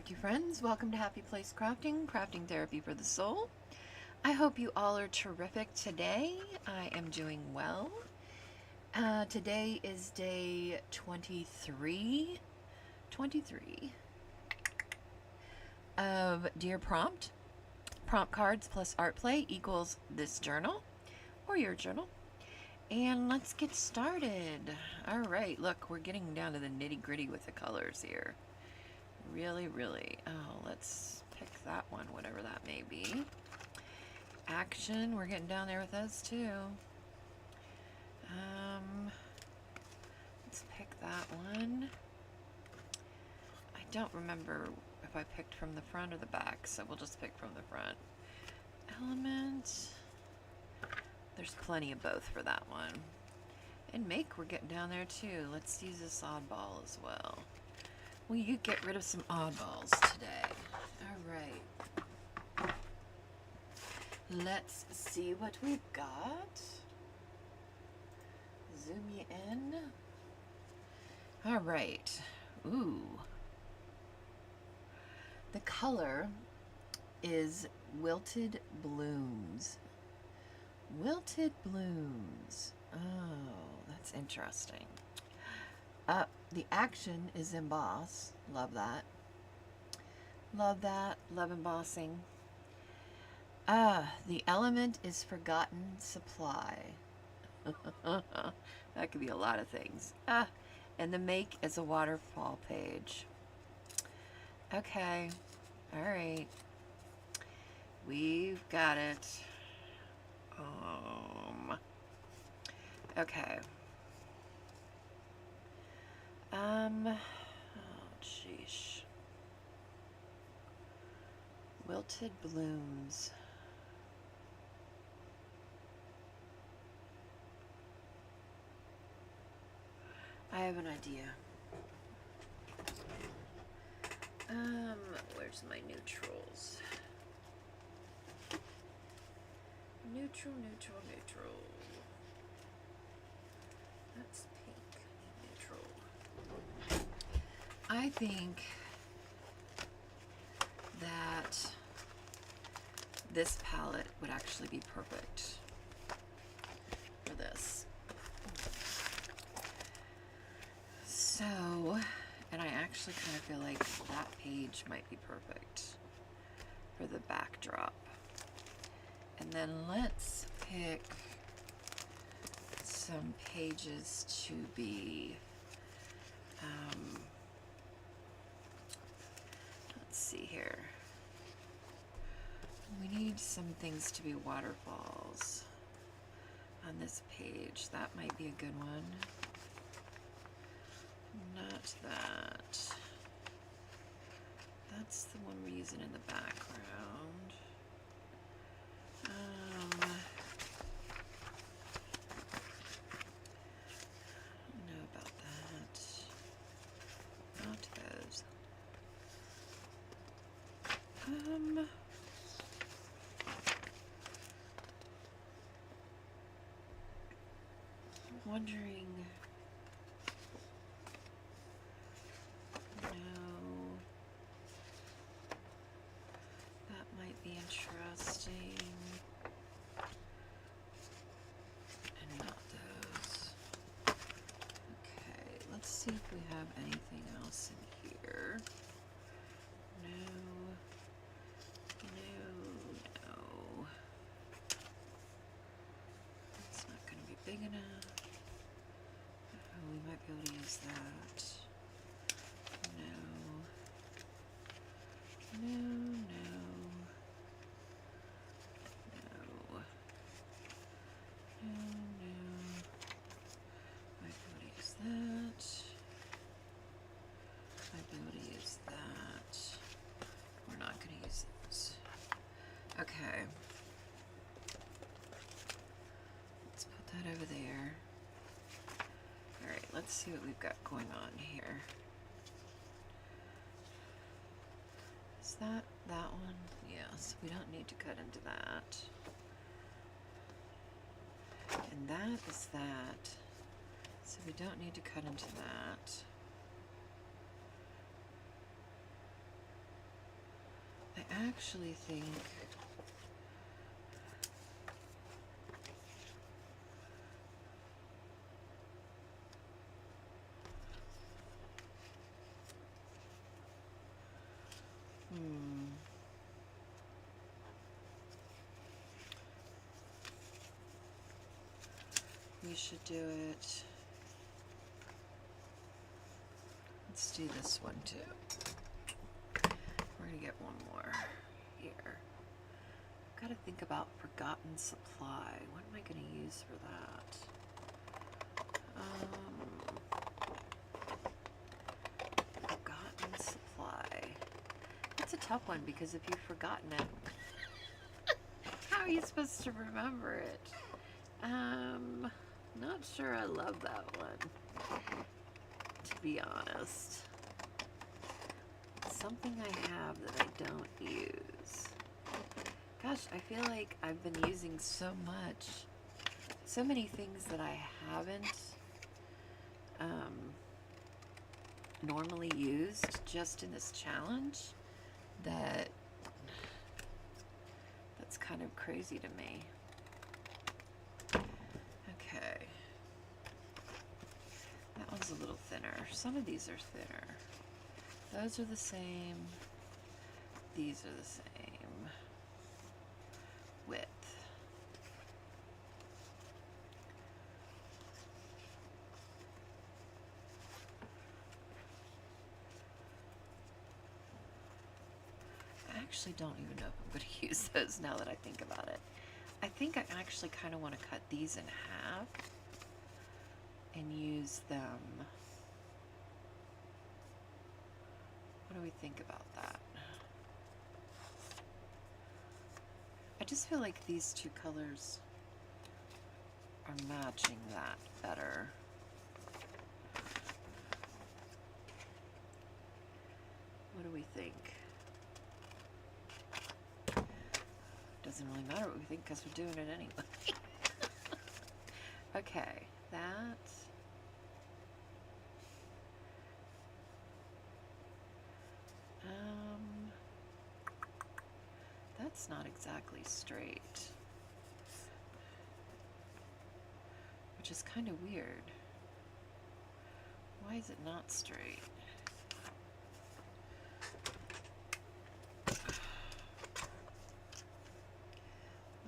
crafty friends, welcome to Happy Place Crafting, crafting therapy for the soul. I hope you all are terrific today. I am doing well. Today is day 23 of Dear Prompt. Prompt cards plus art play equals this journal or your journal. And let's get started. All right, look, we're getting down to the nitty gritty with the colors here. Really. Oh, let's pick that one, whatever that may be. Action, we're getting down there with those too. Let's pick that one. I don't remember if I picked from the front or the back, so we'll just pick from the front. Element. There's plenty of both for that one. And make, we're getting down there too. Let's use this oddball as well. Will you get rid of some oddballs today? All right. Let's see what we've got. Zoom you in. All right. Ooh. The color is Wilted Blooms. Wilted Blooms. Oh, that's interesting. The action is emboss. Love that. Love that. Love embossing. The element is Forgotten Supply. That could be a lot of things. And the make is a waterfall page. Okay. All right. We've got it. Okay. Oh, sheesh. Wilted Blooms. I have an idea. Where's my neutrals? Neutral. That's pink. Neutral. I think that this palette would actually be perfect for this. So, and I actually kind of feel like that page might be perfect for the backdrop. And then let's pick some pages to be, let's see here. We need some things to be waterfalls on this page. That might be a good one. Not that. That's the one we're using in the background. I don't know about that. Not those. I'm wondering. Be interesting. And not those. Okay, let's see if we have anything else in here. No. It's not going to be big enough. Oh, we might be able to use that. No. Okay. Let's put that over there. Alright, let's see what we've got going on here. Is that one? Yes, we don't need to cut into that. And that is that. So we don't need to cut into that. actually think we should do it. Let's do this one too. We're gonna get one more here. Gotta think about Forgotten Supply. What am I gonna use for that? Forgotten Supply. It's a tough one because if you've forgotten it, how are you supposed to remember it? Not sure I love that one, to be honest. Something I have that I don't use. Gosh, I feel like I've been using so many things that I haven't normally used just in this challenge that's kind of crazy to me. Okay. That one's a little thinner. Some of these are thinner. Those are the same. These are the same width. I actually don't even know if I'm going to use those now that I think about it. I think I actually kind of want to cut these in half and use them. What do we think about that? I just feel like these two colors are matching that better. What do we think? Doesn't really matter what we think because we're doing it anyway. Okay, that's not exactly straight, which is kind of weird. Why is it not straight?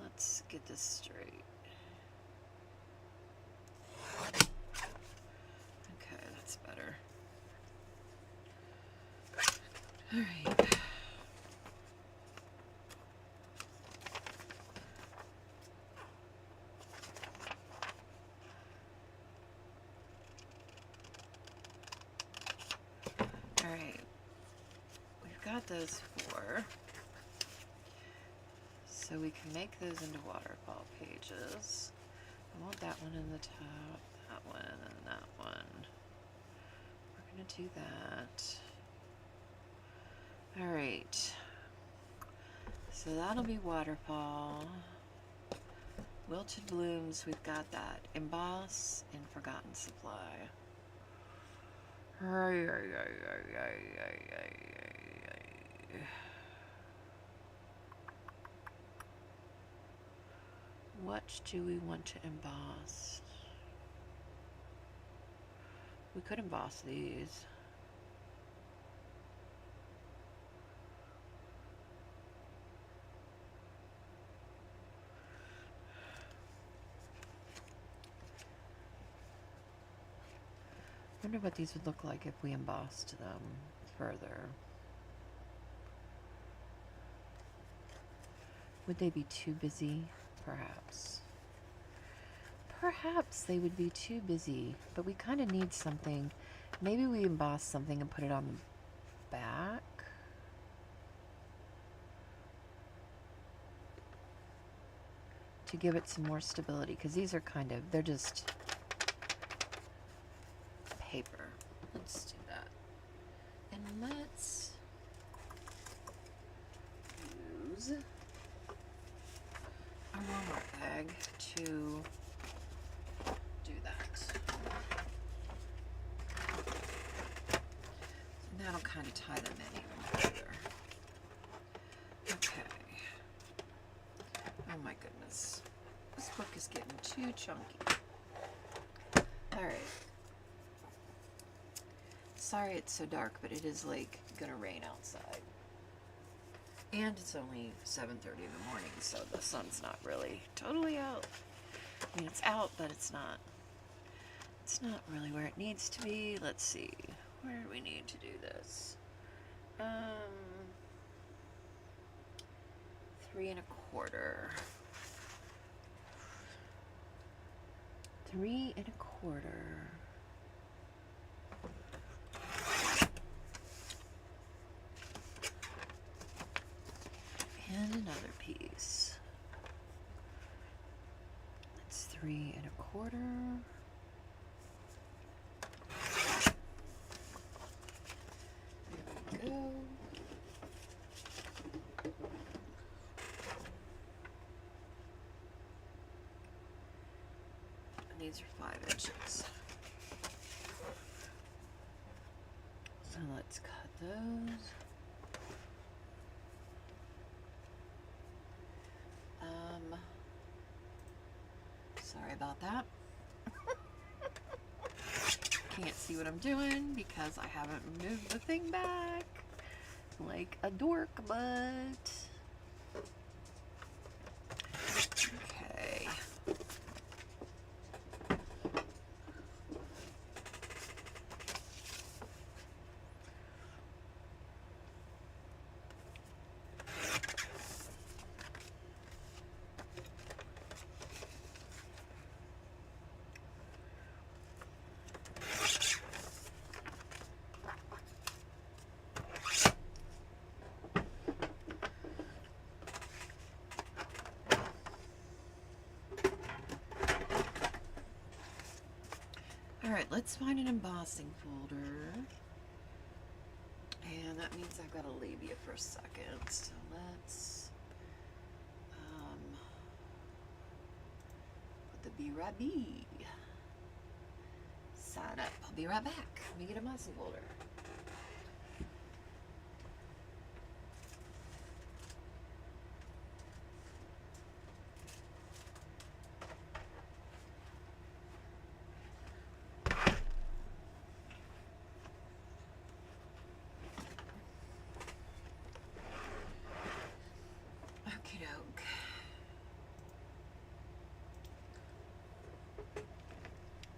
Let's get this straight. Okay, that's better. All right. All right. We've got those four. So we can make those into waterfall pages. I want that one in the top, that one, and that one. We're going to do that. All right. So that'll be waterfall. Wilted blooms, we've got that. Emboss and Forgotten Supply. What do we want to emboss? We could emboss these. I wonder what these would look like if we embossed them further. Would they be too busy? Perhaps. Perhaps they would be too busy, but we kind of need something. Maybe we emboss something and put it on the back. To give it some more stability, because these are kind of, they're just paper. Let's do that. And let's use a roller bag to do that. And that'll kind of tie them in even better. Too chunky. Alright. Sorry it's so dark, but it is like gonna rain outside. And it's only 7:30 in the morning, so the sun's not really totally out. I mean, it's out, but it's not really where it needs to be. Let's see. Where do we need to do this? 3 1/4. 3 1/4. And another piece. That's 3 1/4. There we go. And these are 5 inches. So let's cut those. Sorry about that. Can't see what I'm doing because I haven't moved the thing back like a dork, but okay. Alright, let's find an embossing folder. And that means I've got to leave you for a second. So let's put the BRB. Sign up. I'll be right back. Let me get a embossing folder.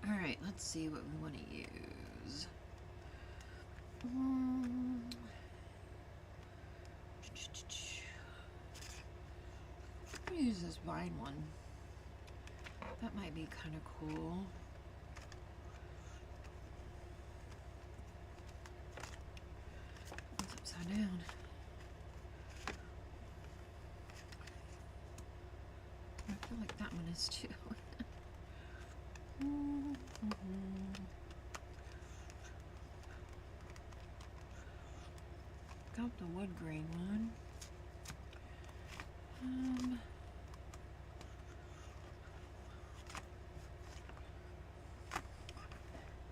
Alright, let's see what we want to use. I'm going to use this vine one. That might be kind of cool. It's upside down. I feel like that one is too. Got the wood grain one.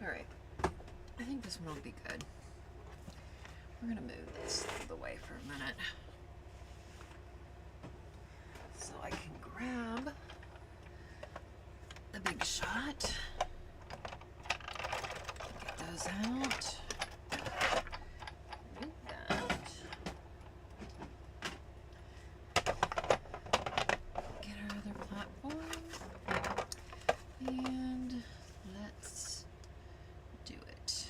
Alright. I think this one will be good. We're gonna move this out of the way for a minute so I can grab the Big Shot. Get those out. Move that. Get our other platform. And let's do it.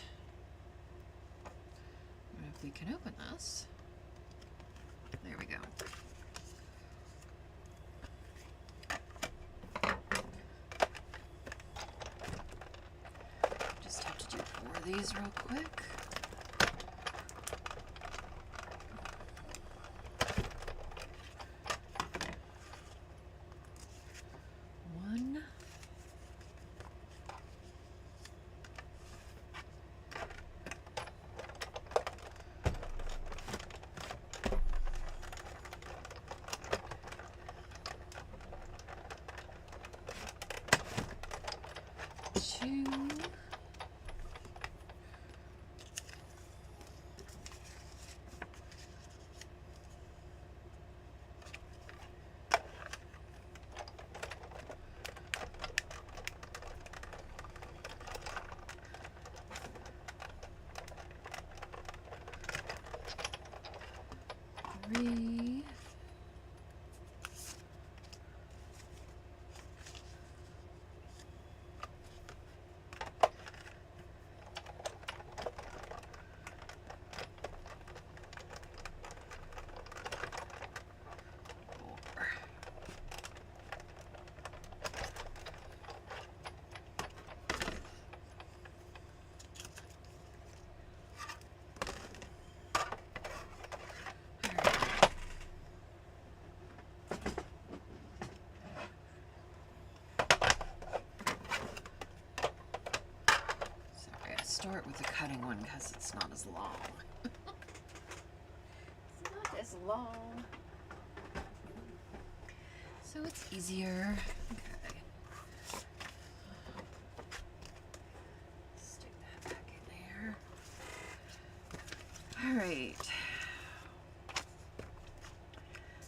I wonder if we can open this. There we go. Just have to do 4 of these real quick. One. Two. 3. Start with the cutting one because it's not as long. It's not as long. So it's easier. Okay. Stick that back in there. Alright.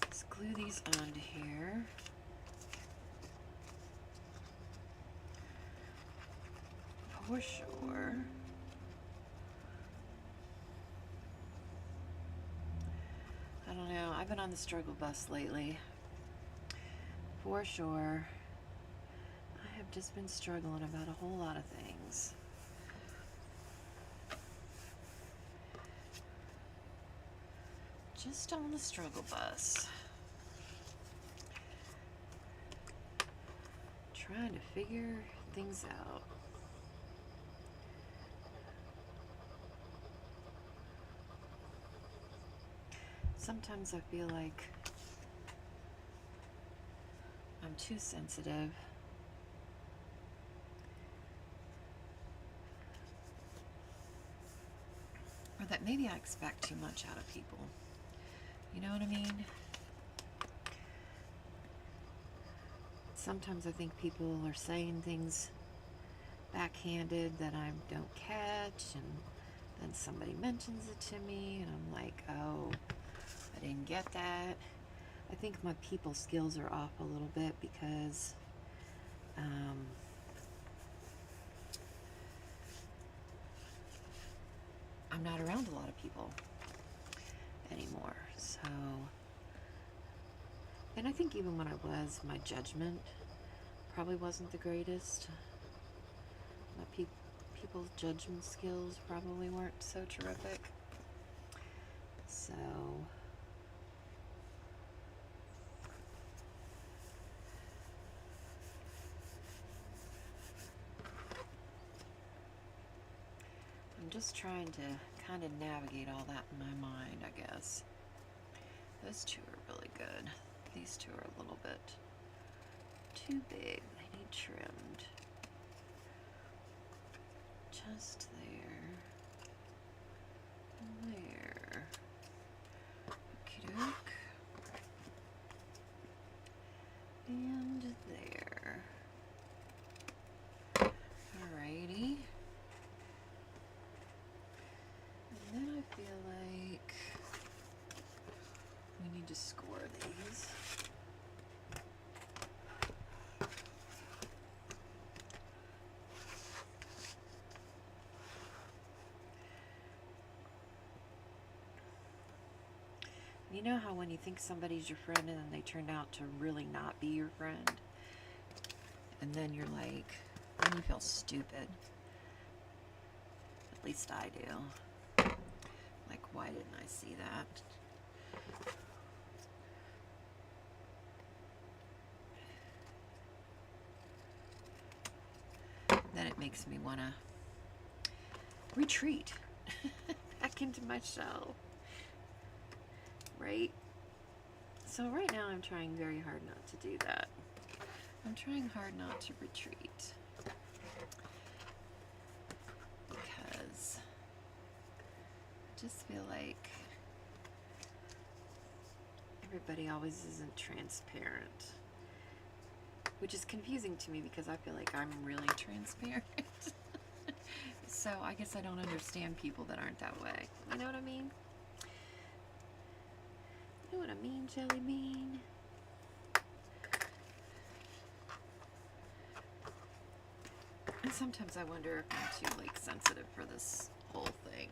Let's glue these onto here. For sure. I don't know. I've been on the struggle bus lately. For sure. I have just been struggling about a whole lot of things. Just on the struggle bus. Trying to figure things out. Sometimes I feel like I'm too sensitive. Or that maybe I expect too much out of people. You know what I mean? Sometimes I think people are saying things backhanded that I don't catch, and then somebody mentions it to me, and I'm like, oh, I didn't get that. I think my people skills are off a little bit because I'm not around a lot of people anymore. So, and I think even when I was, my judgment probably wasn't the greatest. My people's judgment skills probably weren't so terrific. So I'm just trying to kind of navigate all that in my mind, I guess. Those two are really good. These two are a little bit too big. They need trimmed. Just there. And there. Okie doke. And there. Alrighty. And then I feel like we need to score these. You know how when you think somebody's your friend and then they turn out to really not be your friend? And then you're like, then you feel stupid. At least I do. Like, why didn't I see that? Then it makes me want to retreat back into my shell. Right? So right now I'm trying very hard not to do that. I'm trying hard not to retreat. Because I just feel like everybody always isn't transparent. Which is confusing to me because I feel like I'm really transparent. So I guess I don't understand people that aren't that way. You know what I mean? You know what I mean, Jelly Bean? And sometimes I wonder if I'm too, like, sensitive for this whole thing.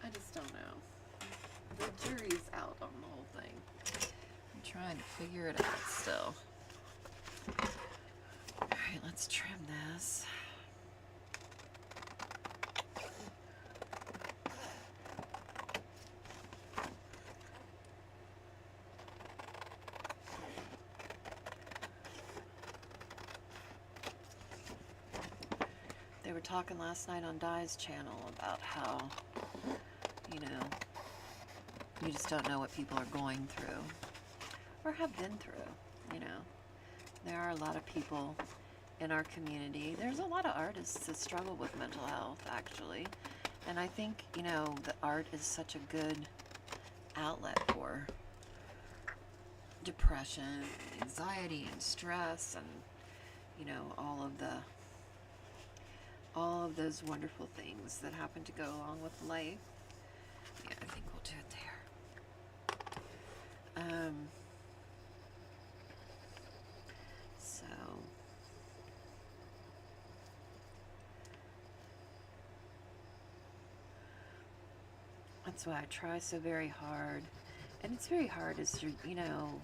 I just don't know. The jury's out on the whole thing. I'm trying to figure it out still. Alright, let's trim this. They were talking last night on Di's channel about how, you know, you just don't know what people are going through or have been through, you know. There are a lot of people in our community. There's a lot of artists that struggle with mental health, actually. And I think, you know, the art is such a good outlet for depression, anxiety, and stress, and, you know, all of those wonderful things that happen to go along with life. Yeah, I think we'll do it there. So that's why I try so very hard. And it's very hard as you know,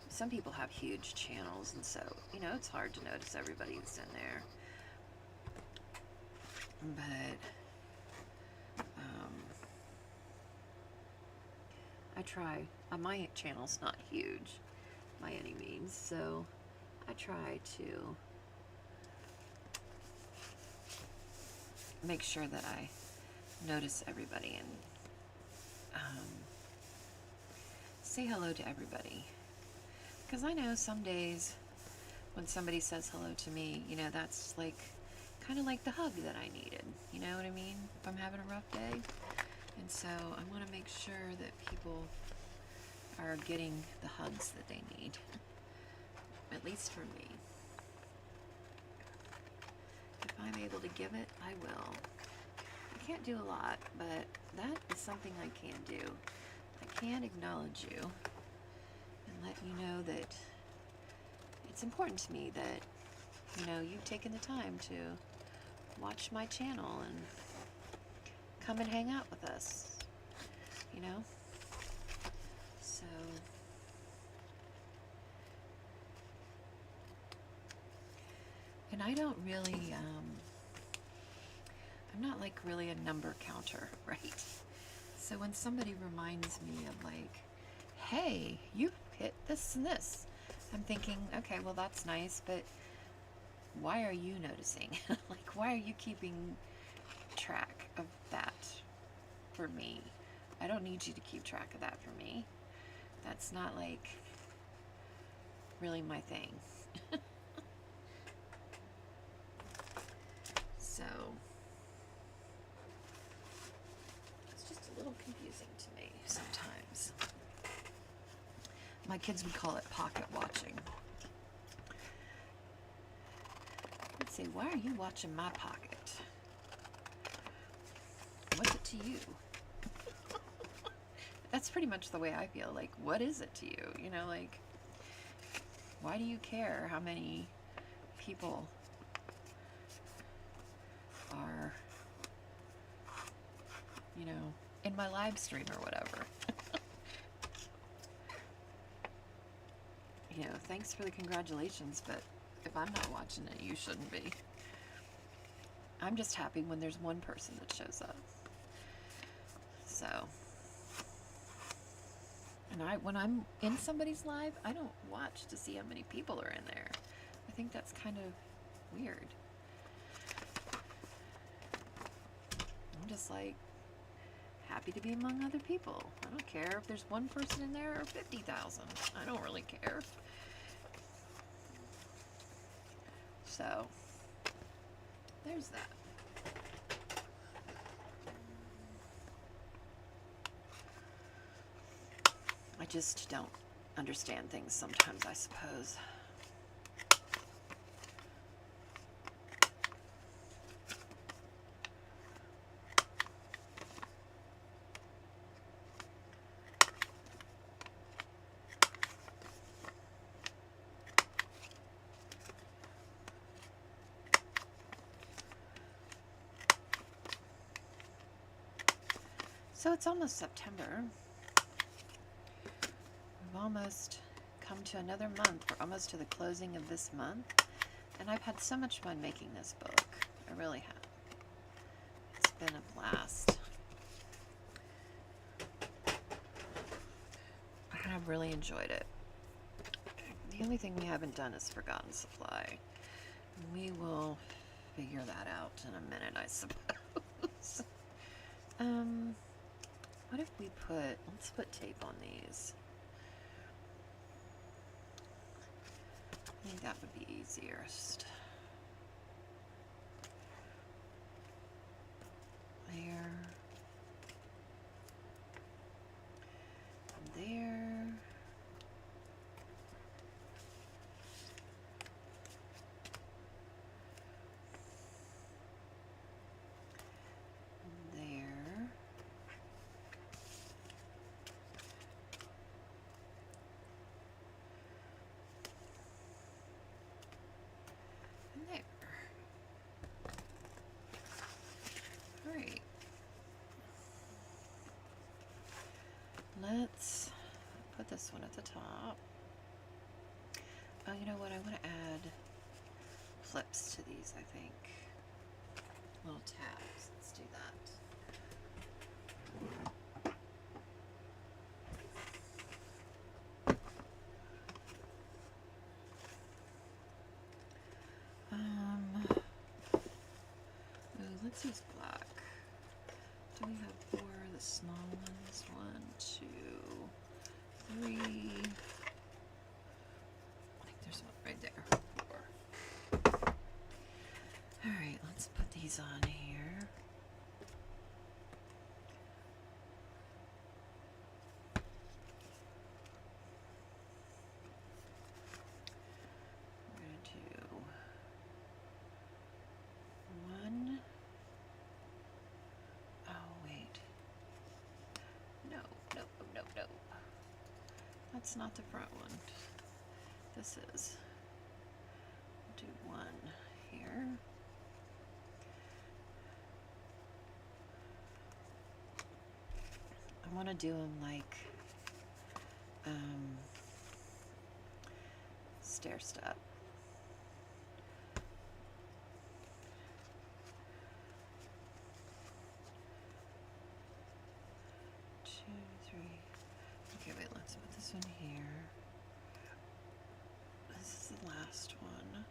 some people have huge channels, and so, you know, it's hard to notice everybody that's in there. But I try. My channel's not huge by any means, so I try to make sure that I notice everybody and say hello to everybody. Because I know some days when somebody says hello to me, you know, that's like kind of like the hug that I needed. You know what I mean? If I'm having a rough day. And so I want to make sure that people are getting the hugs that they need. At least for me. If I'm able to give it, I will. I can't do a lot, but that is something I can do. I can acknowledge you and let you know that it's important to me that, you know, you've taken the time to watch my channel and come and hang out with us, you know? So and I don't really I'm not like really a number counter, right? So when somebody reminds me of like, hey, you hit this and this, I'm thinking, okay, well that's nice, but why are you noticing? Like, why are you keeping track of that for me? I don't need you to keep track of that for me. That's not like really my thing. So it's just a little confusing to me sometimes. My kids would call it pocket watching. Let's see, why are you watching my pocket? What's it to you? That's pretty much the way I feel. Like, what is it to you? You know, like, why do you care how many people are, you know, in my live stream or whatever? You know, thanks for the congratulations, but if I'm not watching it, you shouldn't be. I'm just happy when there's one person that shows up. So, and when I'm in somebody's live, I don't watch to see how many people are in there. I think that's kind of weird. I'm just like happy to be among other people. I don't care if there's one person in there or 50,000. I don't really care. So, there's that. I just don't understand things sometimes, I suppose. So it's almost September. We've almost come to another month. We're almost to the closing of this month. And I've had so much fun making this book. I really have. It's been a blast. I have really enjoyed it. The only thing we haven't done is Forgotten Supply. We will figure that out in a minute, I suppose. What if we let's put tape on these. I think that would be easiest. There. And there. And there. And there. All right. Let's put this one at the top. Oh, you know what? I want to add flips to these, I think. Little tabs. Let's do that. Let's use black. Do we have 4 of the small ones? 1, 2, 3. I think there's one right there. 4. Alright, let's put these on here. We're going to do 1. Oh, wait. No. That's not the front one. This is. Do 1 here. I want to do them like stair step. Okay, wait, let's put this one here. This is the last one.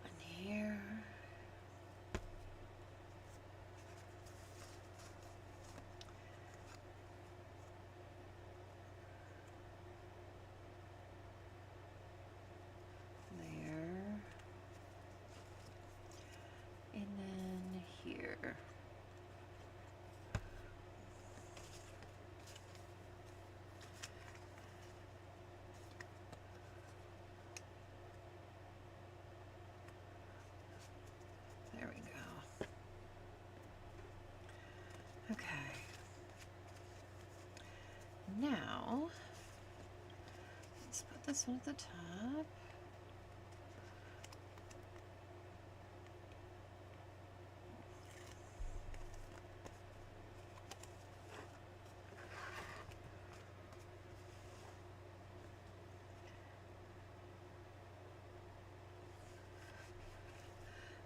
And here. There. And then here. There we go. Okay. Now, let's put this one at the top.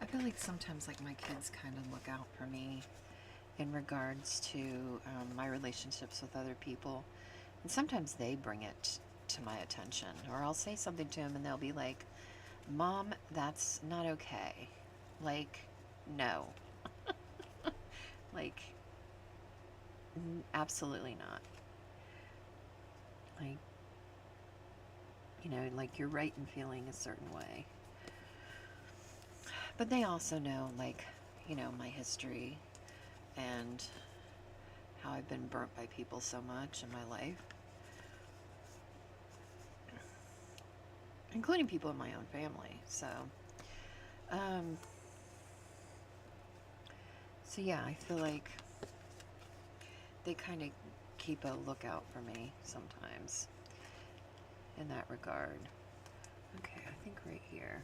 I feel like sometimes like my kids kind of look out for me in regards to my relationships with other people. And sometimes they bring it to my attention. Or I'll say something to them and they'll be like, Mom, that's not okay. Like, no. Like, absolutely not. Like, you know, like you're right in feeling a certain way. But they also know, like, you know, my history and how I've been burnt by people so much in my life. Including people in my own family. So yeah, I feel like they kind of keep a lookout for me sometimes in that regard. Okay, I think right here.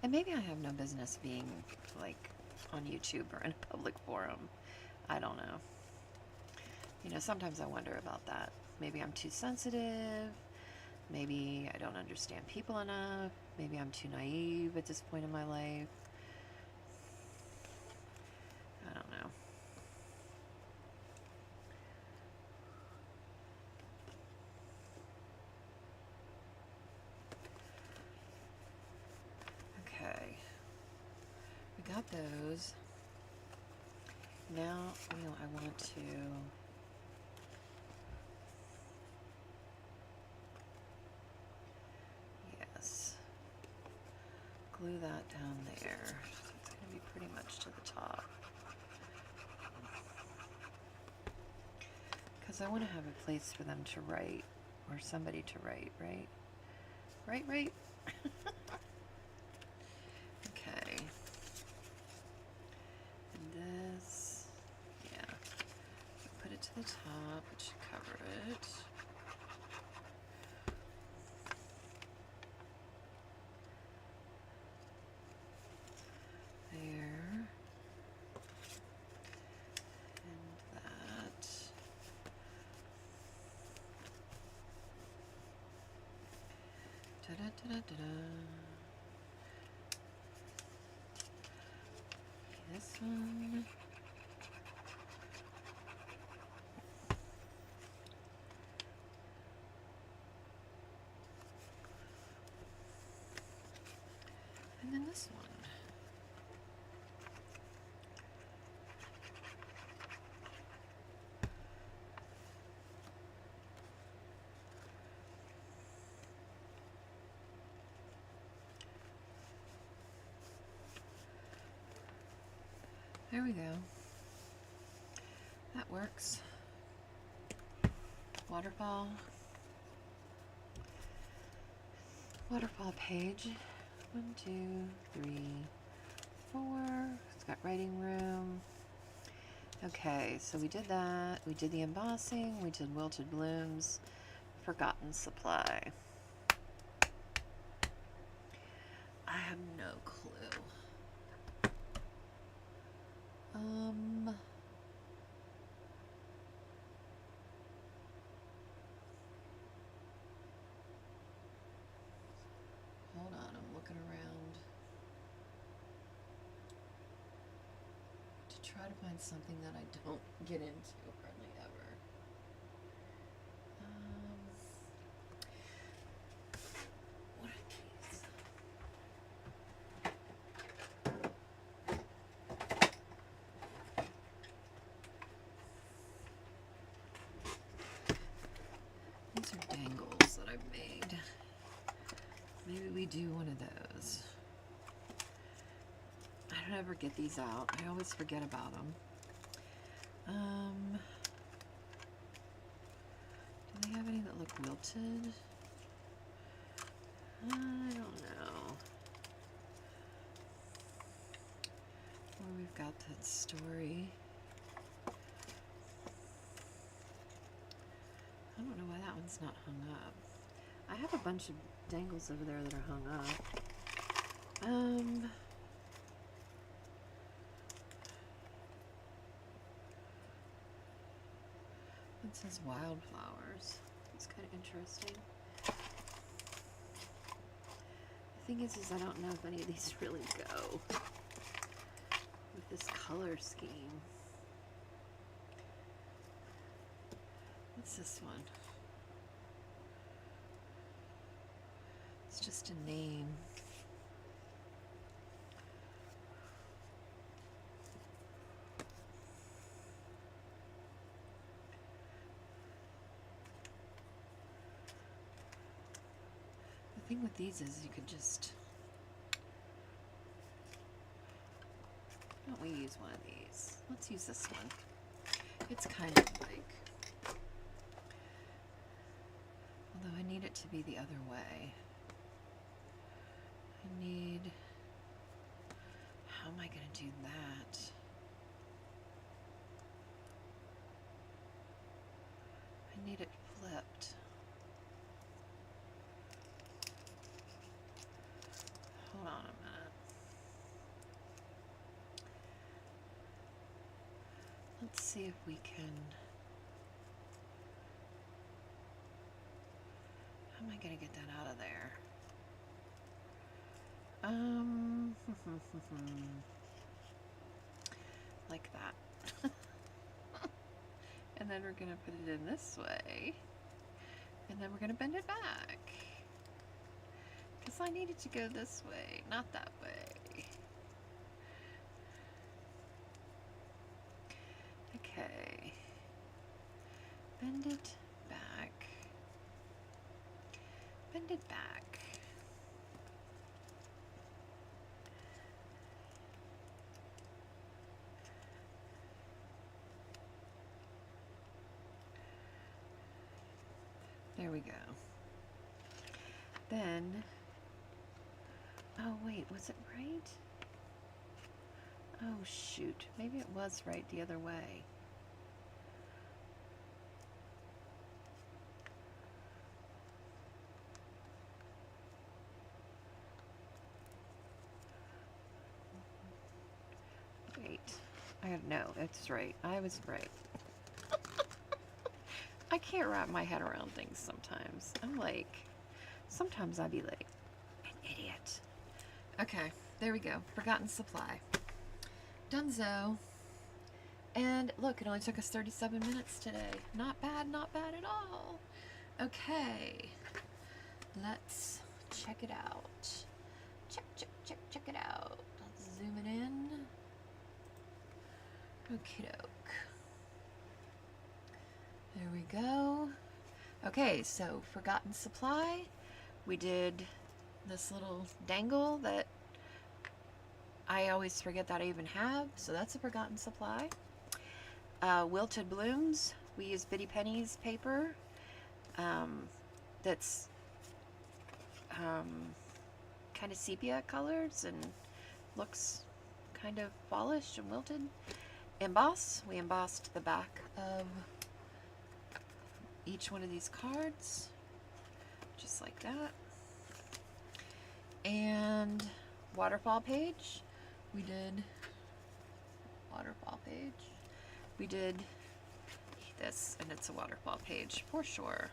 And maybe I have no business being like on YouTube or in a public forum. I don't know. You know, sometimes I wonder about that. Maybe I'm too sensitive. Maybe I don't understand people enough. Maybe I'm too naive at this point in my life. I don't know. Okay. We got those. Now, I want to glue that down there. So it's going to be pretty much to the top. Because I want to have a place for them to write, or somebody to write, right? Right? Okay. And this, yeah. Put it to the top, it should cover it. This one. And then this one. There we go. That works. Waterfall. Waterfall page. 1, 2, 3, 4. It's got writing room. Okay, so we did that. We did the embossing. We did wilted blooms. Forgotten supply. I have no clue. Hold on, I'm looking around to try to find something that I don't get into hardly ever. What are these? These are dangles that I've made. Maybe we do one of those. I don't ever get these out. I always forget about them. Do they have any that look wilted? I don't know. Or we've got that story. I don't know why that one's not hung up. I have a bunch of dangles over there that are hung up. It says wildflowers. It's kind of interesting. The thing is I don't know if any of these really go with this color scheme. What's this one? It's just a name. The thing with these is you could just... Why don't we use one of these? Let's use this one. It's kind of like... Although I need it to be the other way. I need... How am I going to do that? I need it flipped. Hold on a minute. Let's see if we can... How am I going to get that out of there? Like that. And then we're going to put it in this way. And then we're going to bend it back. Because I need it to go this way, not that way. Okay. Bend it back. Bend it back. There we go. Then, oh wait, was it right? Oh shoot, maybe it was right the other way. Wait, no, it's right. I was right. I can't wrap my head around things sometimes. I'm like, sometimes I'd be like, an idiot. Okay, there we go. Forgotten Supply. Dunzo. And look, it only took us 37 minutes today. Not bad at all. Okay, let's check it out. Check it out. Let's zoom it in. Okie doke. There we go. Okay, so Forgotten Supply. We did this little dangle that I always forget that I even have, so that's a Forgotten Supply. Wilted Blooms. We use Bitty Penny's paper. That's kind of sepia colors and looks kind of polished and wilted. Emboss. We embossed the back of each one of these cards, just like that. And waterfall page. We did waterfall page. We did this, and it's a waterfall page for sure,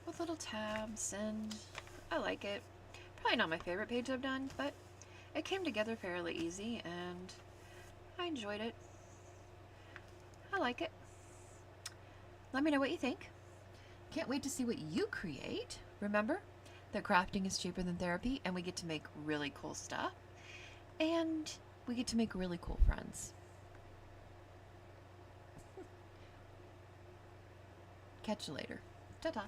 with little tabs, and I like it. Probably not my favorite page I've done, but it came together fairly easy, and I enjoyed it. I like it. Let me know what you think. Can't wait to see what you create. Remember that crafting is cheaper than therapy, and we get to make really cool stuff, and we get to make really cool friends. Catch you later. Ta-ta.